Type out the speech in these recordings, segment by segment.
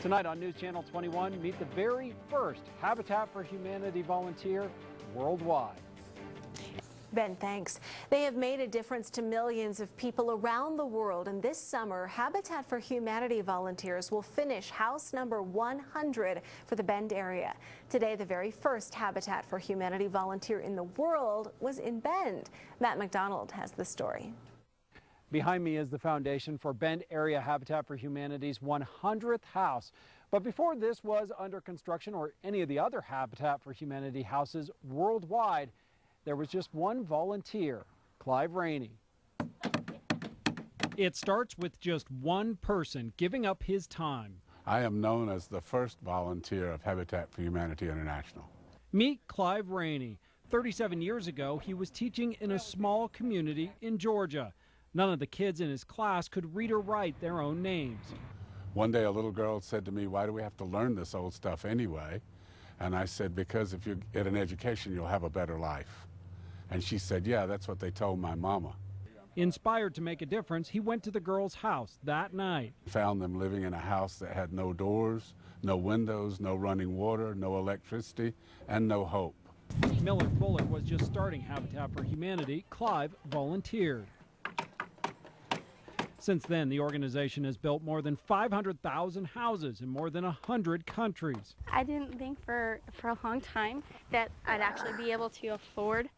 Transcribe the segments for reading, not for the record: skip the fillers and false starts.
Tonight on News Channel 21, meet the very first Habitat for Humanity volunteer worldwide. Ben, thanks. They have made a difference to millions of people around the world, and this summer, Habitat for Humanity volunteers will finish house number 100 for the Bend area. Today, the very first Habitat for Humanity volunteer in the world was in Bend. Matt McDonald has the story. Behind me is the foundation for Bend area Habitat for Humanity's 100th house. But before this was under construction or any of the other Habitat for Humanity houses worldwide, there was just one volunteer, Clive Rainey. It starts with just one person giving up his time. I am known as the first volunteer of Habitat for Humanity International. Meet Clive Rainey. 37 years ago, he was teaching in a small community in Georgia. None of the kids in his class could read or write their own names. One day a little girl said to me, "Why do we have to learn this old stuff anyway?" And I said, "Because if you get an education, you'll have a better life." And she said, "Yeah, that's what they told my mama." Inspired to make a difference, he went to the girls' house that night. Found them living in a house that had no doors, no windows, no running water, no electricity, and no hope. Miller Fuller was just starting Habitat for Humanity. Clive volunteered. Since then, the organization has built more than 500,000 houses in more than 100 countries. I didn't think for a long time that I'd actually be able to afford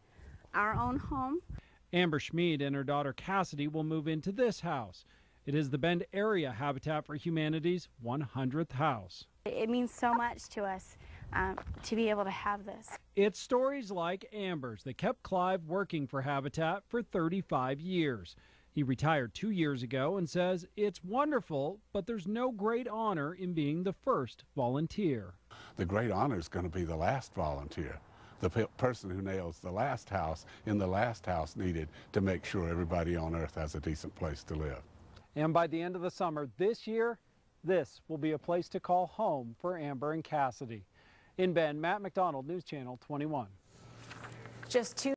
our own home. Amber Schmid and her daughter Cassidy will move into this house. It is the Bend area Habitat for Humanity's 100th house. It means so much to us to be able to have this. It's stories like Amber's that kept Clive working for Habitat for 35 years. He retired 2 years ago and says it's wonderful, but there's no great honor in being the first volunteer. The great honor is going to be the last volunteer, the person who nails the last house in the last house needed to make sure everybody on earth has a decent place to live. And by the end of the summer this year, this will be a place to call home for Amber and Cassidy. In Bend, Matt McDonald, News Channel 21. Just two